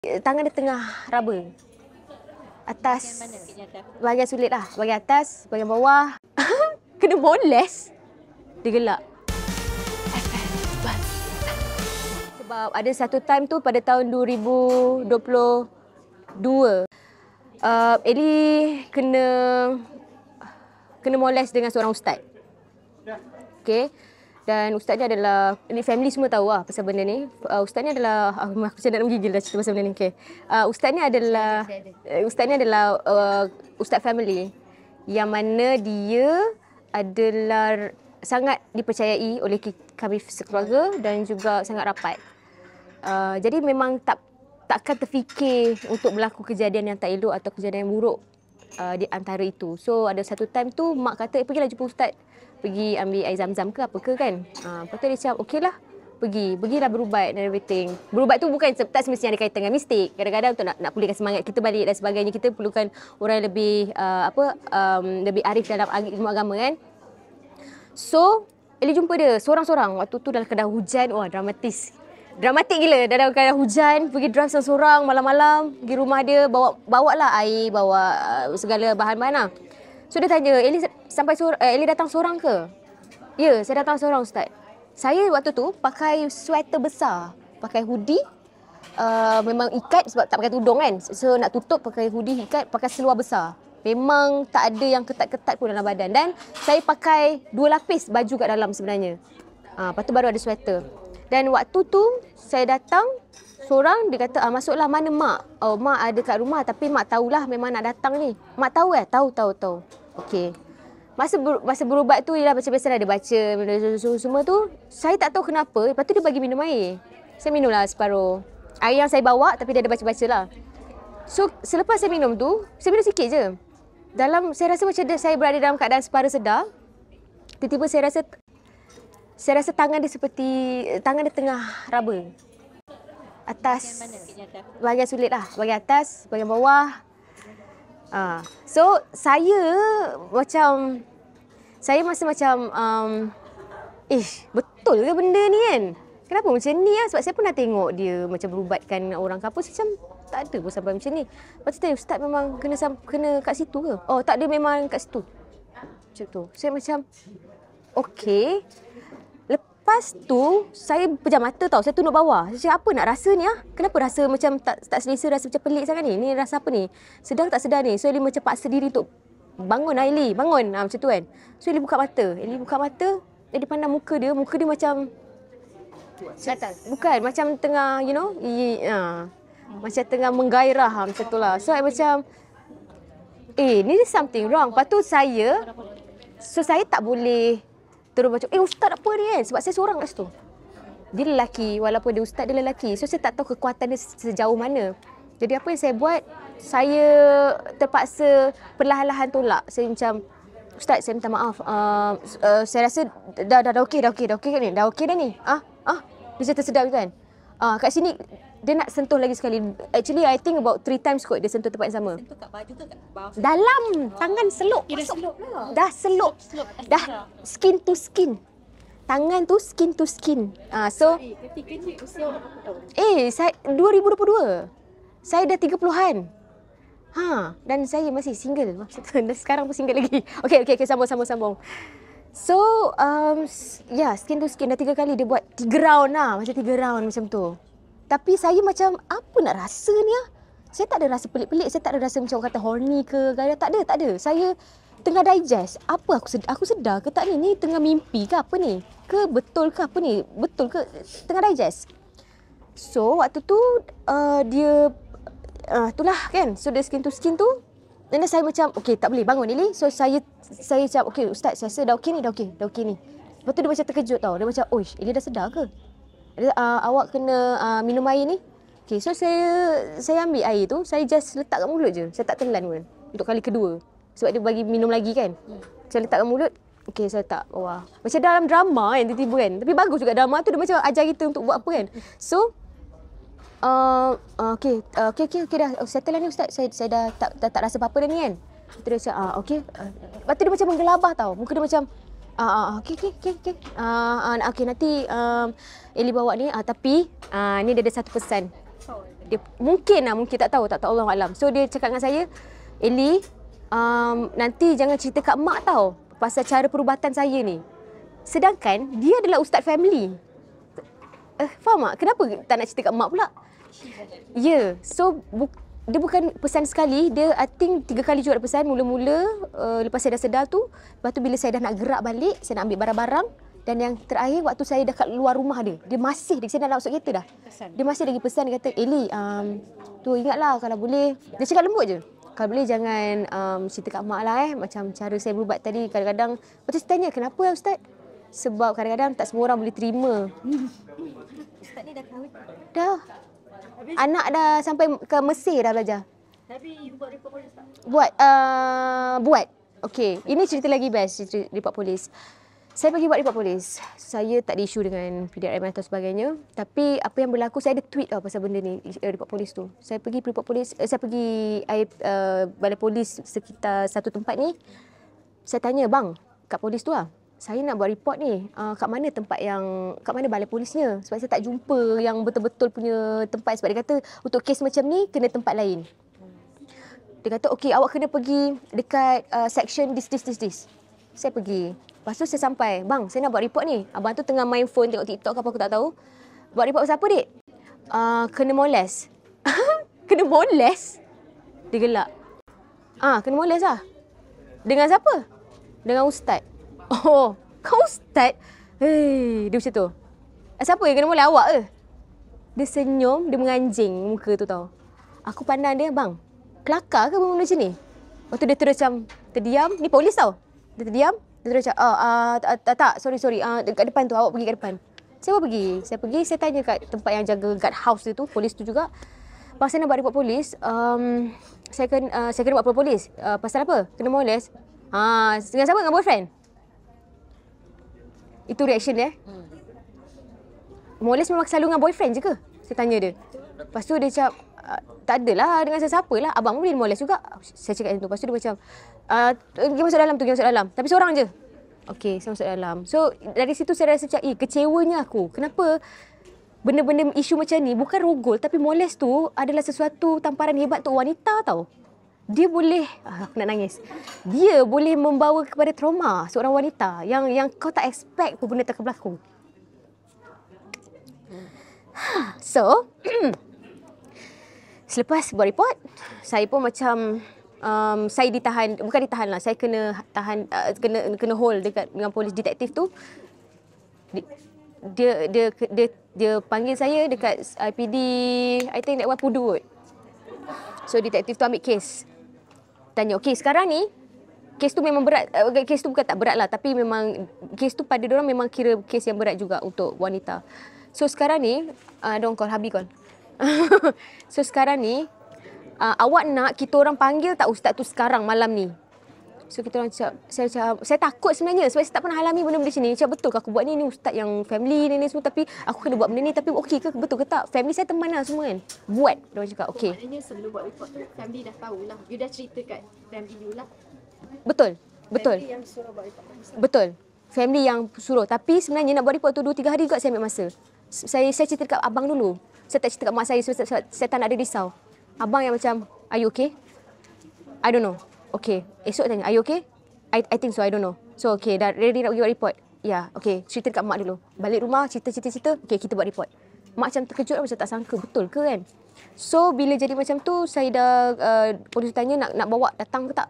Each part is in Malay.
Tangan dia tengah raba. Atas, bahagian sulit lah. Bahagian atas, bahagian bawah. Kena moles. Dia gelak. Sebab ada satu time tu pada tahun 2022. Ellie kena moles dengan seorang ustaz. Okay. Dan ustaz ni adalah, ni family semua tahu lah pasal benda ni. Ustaz ni adalah, aku macam nak menggigil dah cerita pasal benda ni. Okay. Ustaz ni adalah ustaz family yang mana dia adalah sangat dipercayai oleh kami sekeluarga dan juga sangat rapat. Jadi memang takkan terfikir untuk berlaku kejadian yang tak elok atau kejadian yang buruk di antara itu. So ada satu time tu mak kata, pergilah jumpa ustaz, pergi ambil air zam-zam ke apa ke kan. Lepas tu dia cakap, okeylah, pergilah berubat dan everything. Berubat tu bukan tak semestinya ada kaitan dengan mistik. Kadang-kadang untuk nak pulihkan semangat kita balik dan sebagainya, kita perlukan orang yang lebih lebih arif dalam ilmu agama kan. So Ellie jumpa dia seorang-seorang. Waktu tu dalam keadaan hujan, wah dramatik gila. Dalam keadaan hujan, pergi drive seorang-seorang malam-malam, pergi rumah dia, bawa lah air, bawa segala bahan-bahan lah. So dia tanya, Ellie datang seorang ke? Ya, saya datang seorang ustaz. Saya waktu tu pakai sweater besar, pakai hoodie, memang ikat sebab tak pakai tudung kan. So nak tutup pakai hoodie ikat, pakai seluar besar. Memang tak ada yang ketat-ketat pun dalam badan. Dan saya pakai 2 lapis baju kat dalam sebenarnya. Lepas tu baru ada sweater. Dan waktu tu saya datang seorang, dia kata, masuklah, mana mak? Oh, mak ada kat rumah tapi mak tahulah memang nak datang ni. Mak tahu Tahu. Okey. Masa berubat tu, ialah macam biasalah dia baca semua tu. Saya tak tahu kenapa. Lepas tu dia bagi minum air. Saya minumlah separuh. Air yang saya bawa tapi dia ada baca-baca lah. So selepas saya minum tu, saya minum sikit je. Saya rasa macam saya berada dalam keadaan separa sedar. Tiba-tiba saya rasa tangan dia tengah raba. Atas, bahagian sulit lah. Bahagian atas, bahagian bawah. So saya masa macam betul ke benda ni kan? Kenapa macam ni lah? Sebab saya pernah tengok dia macam berubatkan orang ke apa. Macam tak ada pun sampai macam ni. Lepas tu tanya, ustaz memang kena kat situ ke? Oh tak, dia memang kat situ. Macam tu. Saya macam okey. Lepas tu, saya pejam mata tau. Saya tunduk bawah. Saya cakap, apa nak rasa ni ah? Kenapa rasa macam tak selesa, rasa macam pelik sangat ni? Ni rasa apa ni? Sedar tak sedar ni? So, Ellie macam paksa diri untuk bangun, Ellie. Bangun. Macam tu kan. So, Ellie buka mata. Ellie pandang muka dia macam... Bukan, macam tengah, macam tengah menggairah macam tu lah. So, I macam... ni something wrong. Lepas tu saya tak boleh... terus macam, ustaz apa ni kan? Sebab saya seorang kat situ. Dia lelaki, walaupun dia ustaz, dia lelaki. So saya tak tahu kekuatan dia sejauh mana. Jadi apa yang saya buat, saya terpaksa perlahan-lahan tolak. Saya macam, ustaz saya minta maaf. Saya rasa dah okey kan ni? Dah okey dah ni? Dia tersedap kan? Kat sini, dia nak sentuh lagi sekali. Actually, I think about 3 times kot dia sentuh tempat yang sama. Sentuh kat baju ke kat bawah? Dalam, tangan seluk. Dah seluk. Dah skin to skin. Tangan tu skin to skin. So, ketika ni usia berapa tahun? saya 2022. Saya dah 30-an. Dan saya masih single. Dan sekarang pun single lagi. Okey, sambung. So, skin to skin dah 3 kali dia buat 3 round lah. Macam 3 round macam tu. Tapi saya macam, apa nak rasa ni ah? Saya tak ada rasa pelik-pelik. Saya tak ada rasa macam orang kata horny ke. Gaya. Tak ada. Saya tengah digest. Apa aku sedar ke tak ni? Ni tengah mimpi ke apa ni? Ke betul ke apa ni? Betul ke? Tengah digest. So, waktu tu dia... itulah kan. So, dia skin to skin tu. Dan saya macam, okey tak boleh bangun Ellie. So, saya cakap, okey ustaz, saya rasa dah okey ni. Lepas tu dia macam terkejut tau. Dia macam, Ellie dah sedar ke? Awak kena minum air ni. Okay, so saya ambil air tu, saya just letak kat mulut je. Saya tak telan pun untuk kali kedua. Sebab dia bagi minum lagi kan. Saya letak kat mulut. Okay, saya tak. Wah, macam dalam drama kan, tiba-tiba kan. Tapi bagus juga drama tu, dia macam ajar kita untuk buat apa kan. So, okay dah. Settle lah ni ustaz. Saya dah tak rasa apa-apa dah ni kan. Terus okey. Lepas tu dia macam menggelabah tau. Muka dia macam okey. Okey nanti Ellie bawa ni tapi ni dia ada satu pesan. Dia mungkin tak tahu Allah alam. So dia cakap dengan saya, Ellie, nanti jangan cerita kat mak tau pasal cara perubatan saya ni. Sedangkan dia adalah ustaz family. Faham tak? Kenapa tak nak cerita kat mak pula? Ya, so dia bukan pesan sekali, dia I think 3 kali juga ada pesan. Mula-mula lepas saya dah sedar tu, lepas tu bila saya dah nak gerak balik, saya nak ambil barang-barang, dan yang terakhir waktu saya dah kat luar rumah dia masih, saya dah masuk kereta dah. Dia masih lagi pesan, dia kata, Ellie, tu ingatlah kalau boleh, dia cakap lembut je, kalau boleh jangan cerita kat mak lah macam cara saya berubat tadi. Kadang-kadang, lepas tu saya tanya, kenapa Ustaz? Sebab kadang-kadang tak semua orang boleh terima. Ustaz ni dah kahwin? Dah. Anak dah sampai ke Mesir dah belajar. Tapi you buat report polis tak? Buat. Okey, ini cerita lagi best, cerita report polis. Saya pergi buat report polis. Saya tak ada isu dengan PDRM atau sebagainya. Tapi apa yang berlaku, saya ada tweet pasal benda ni, report polis tu. Saya pergi report polis, saya pergi balai polis sekitar satu tempat ni. Saya tanya, bang, kat polis tu saya nak buat report ni. Kat mana balai polisnya? Sebab saya tak jumpa yang betul-betul punya tempat. Sebab dia kata, untuk kes macam ni, kena tempat lain. Dia kata, okey, awak kena pergi dekat section this. Saya pergi. Lepas tu saya sampai, bang, saya nak buat report ni. Abang tu tengah main phone, tengok TikTok ke apa, aku tak tahu. Buat report pasal apa, dik? Kena molest. Kena molest? Dia gelak. Kena molest lah. Dengan siapa? Dengan ustaz. Oh, kau ustaz? Hei, dia macam tu. Siapa yang kena molest, awak ke? Dia senyum, dia menganjing muka tu tau. Aku pandang dia, bang, kelakar ke benda macam ni? Lepas tu dia terus macam terdiam. Ni polis tau. Dia terdiam. Dia terus macam, tak, sorry. Dekat depan tu, awak pergi kat depan. Saya pergi, saya tanya kat tempat yang jaga guard house dia tu, polis tu juga. Pasal nak buat report polis, saya kena buat report polis. Pasal apa? Kena molest. Dengan siapa? Dengan boyfriend? Itu reaction dia. Molest memang selalu dengan boyfriend je ke? Saya tanya dia. Lepas tu dia cakap, tak adalah dengan siapa lah. Abang pun boleh molest juga. Saya cakap macam tu. Lepas tu dia macam, pergi masuk dalam. Tapi seorang je. Okey, saya masuk dalam. So, dari situ saya rasa macam, kecewanya aku. Kenapa benda-benda isu macam ni, bukan rogol, tapi molest tu adalah sesuatu tamparan hebat untuk wanita tau. Dia boleh, aku nak nangis. Dia boleh membawa kepada trauma seorang wanita yang kau tak expect pun benda tak berlaku. So, selepas buat report, saya pun macam saya bukan ditahan lah, saya kena tahan, kena hold dekat dengan polis detektif tu. Dia panggil saya dekat IPD, I think that one Pudu kot. So detektif tu ambil kes. Tanya, okey, sekarang ni kes tu memang berat. Kes tu bukan tak berat lah, tapi memang kes tu pada diorang memang kira kes yang berat juga untuk wanita. So sekarang ni, don't call, Habi call. So sekarang ni, awak nak kita orang panggil tak ustaz tu sekarang malam ni? So kita orang cakap, saya takut sebenarnya sebab saya tak pernah alami benda-benda macam ni. Cakap, betul ke aku buat ni ustaz yang family ni semua, tapi aku kena buat benda ni, tapi okey ke, betul ke tak? Family saya teman lah semua kan. Buat, dia orang cakap, okey. Maknanya sebelum buat report tu, family dah tahu lah. You dah cerita kat family you lah. Betul. Family yang suruh buat report tu. Betul. Family yang suruh. Tapi sebenarnya nak buat report tu 2-3 hari juga saya ambil masa. Saya cerita dekat abang dulu. Saya tak cerita kat mak saya, saya tak nak ada risau. Abang yang macam, are you okay? I don't know. Okay. Esok tanya, are you okay? I think so, I don't know. So, okay, dah ready nak pergi buat report? Ya, okay. Cerita dekat mak dulu. Balik rumah, cerita. Okay, kita buat report. Mak macam terkejut, macam tak sangka. Betul ke kan? So, bila jadi macam tu, saya dah, polis tanya nak bawa datang ke tak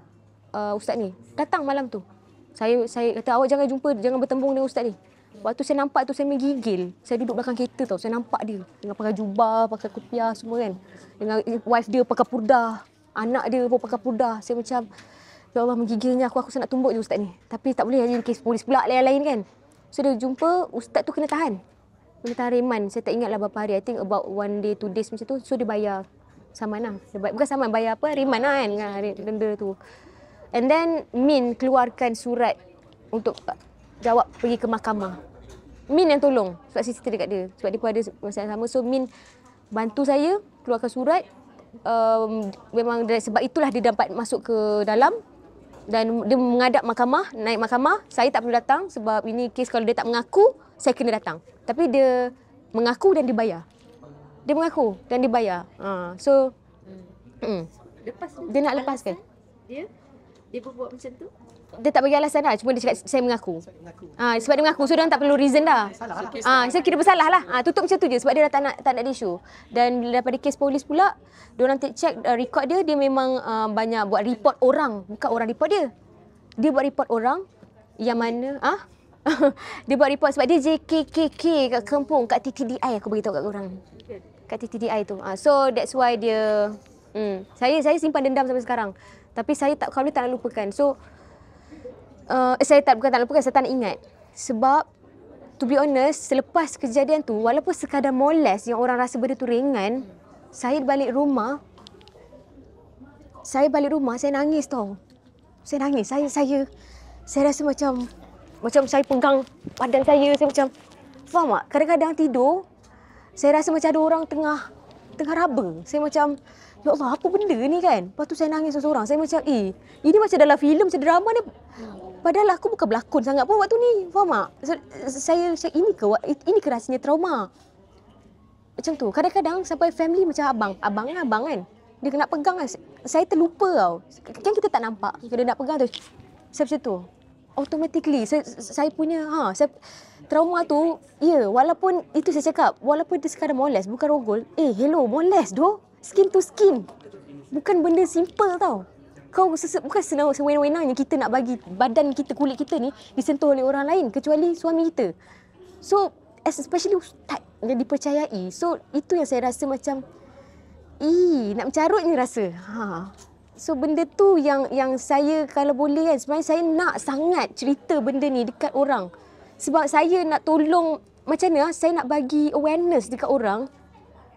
ustaz ni? Datang malam tu. Saya kata, awak jangan bertembung dengan ustaz ni. Waktu saya nampak tu, saya menggigil. Saya duduk belakang kereta tau. Saya nampak dia. Dengan pakai jubah, pakai kopiah semua kan. Dengan wife dia pakai purdah. Anak dia pun pakai purdah. Saya macam, ya Allah, menggigilnya aku nak tumbuk je ustaz ni. Tapi tak boleh, jadi kes polis pula lain-lain kan. So dia jumpa, ustaz tu kena tahan. Kena tahan reman. Saya tak ingat lah berapa hari. I think about 1 day, 2 days macam tu. So dia bayar saman lah. Bukan saman, bayar apa? Reman lah kan. Denda tu. And then Min keluarkan surat untuk jawab pergi ke mahkamah. Min yang tolong. Sebab saya cerita dekat dia. Sebab dia pun ada masalah sama. So Min bantu saya keluarkan surat. Memang sebab itulah dia dapat masuk ke dalam. Dan dia menghadap mahkamah, naik mahkamah. Saya tak perlu datang sebab ini kes kalau dia tak mengaku, saya kena datang. Tapi dia mengaku dan dibayar. Dia mengaku dan dia bayar. So Lepas tu, dia nak lepaskan. Dia berbuat macam tu. Dia tak bagi alasan dah. Cuma dia cakap saya mengaku. Sebab dia mengaku. So dia tak perlu reason dah. Saya kira bersalah lah. Tutup macam tu je. Sebab dia dah tak nak issue. Dan daripada kes polis pula, diorang check record dia. Dia memang banyak buat report orang. Bukan orang report dia. Dia buat report orang. Yang mana dia buat report sebab dia JKKK kat kampung. Kat TTDI aku beritahu kat korang. Kat TTDI tu. So that's why dia saya simpan dendam sampai sekarang. Tapi saya tak nak lupakan. So saya tak lupakan, saya tak nak ingat. Sebab to be honest, selepas kejadian tu, walaupun sekadar molest yang orang rasa benda tu ringan, saya balik rumah, saya nangis tau. Saya nangis. Saya rasa macam saya pegang badan saya macam, faham tak? Kadang-kadang tidur, saya rasa macam ada orang tengah raba. Saya macam, ya Allah, apa benda ni kan? Lepas tu saya nangis seorang. Saya macam, ini macam dalam filem, macam drama ni. Padahal aku bukan berlakon sangat pun waktu ni. Faham tak? Saya ini ke rasanya trauma. Macam tu. Kadang-kadang sampai family macam abang kan. Dia nak pegang kan. Saya terlupa tau. Kan kita tak nampak. Kalau dia nak pegang tu, saya macam tu. Automatically. Saya punya, trauma tu, walaupun itu saya cakap, walaupun dia sekadar molest, bukan rogol. Hello, molest doh. Skin to skin. Bukan benda simple tau. Kau bukan sewenang-wenangnya kita nak bagi badan kita, kulit kita ni disentuh oleh orang lain kecuali suami kita. So, especially ustaz yang dipercayai. So, itu yang saya rasa macam nak mencarutnya rasa. So, benda tu yang saya kalau boleh kan, sebenarnya saya nak sangat cerita benda ni dekat orang. Sebab saya nak tolong, macam mana saya nak bagi awareness dekat orang.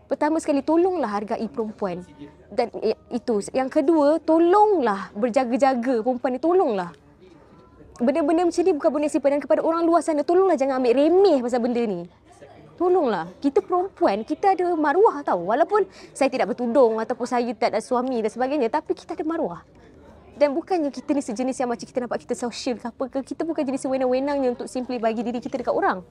Pertama sekali, tolonglah hargai perempuan. Dan itu. Yang kedua, tolonglah berjaga-jaga perempuan ni. Tolonglah. Benda-benda macam ni bukan benda simpan. Dan kepada orang luar sana, tolonglah jangan ambil remeh pasal benda ni. Tolonglah. Kita perempuan, kita ada maruah tau. Walaupun saya tidak bertudung ataupun saya tak ada suami dan sebagainya. Tapi kita ada maruah. Dan bukannya kita ni sejenis yang macam kita nampak kita social ke apa ke. Kita bukan jenis sewenang-wenangnya untuk simply bagi diri kita dekat orang.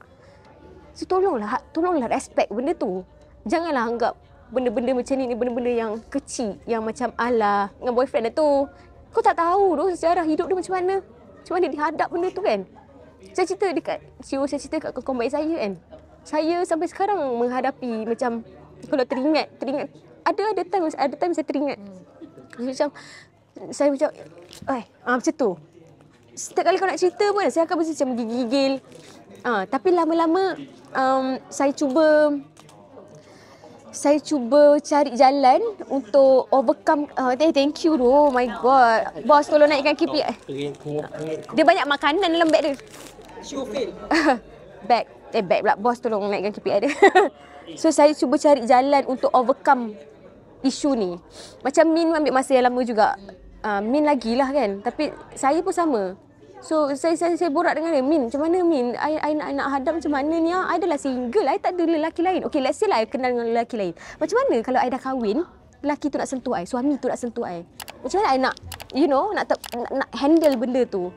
So tolonglah respect benda tu. Janganlah anggap benda-benda macam ni benda-benda yang kecil, yang macam alah dengan boyfriend dia tu. Kau tak tahu tu sejarah hidup dia macam mana. Macam mana dia hadap benda tu kan. Saya cerita dekat CEO, saya cerita kat kawan baik saya kan. Saya sampai sekarang menghadapi macam, kalau teringat ada time saya teringat. Macam saya macam macam tu. Setiap kali kau nak cerita pun saya akan macam gigil. Tapi lama-lama saya cuba cari jalan untuk overcome. Thank you tu. Oh my god. Bos tolong naikkan KPI. Dia banyak makanan dalam beg dia. Bag pula. Bos tolong naikkan KPI dia. So saya cuba cari jalan untuk overcome isu ni. Macam Min ambil masa yang lama juga. Min lagi lah kan. Tapi saya pun sama. So saya borak dengan dia, Min, macam mana Min? I nak hadap macam mana ni? I adalah single, I tak ada lelaki lain. Okay, let's say lah I kenal dengan lelaki lain. Macam mana kalau I dah kahwin, lelaki tu nak sentuh I, suami tu nak sentuh I? Macam mana I nak, nak handle benda tu?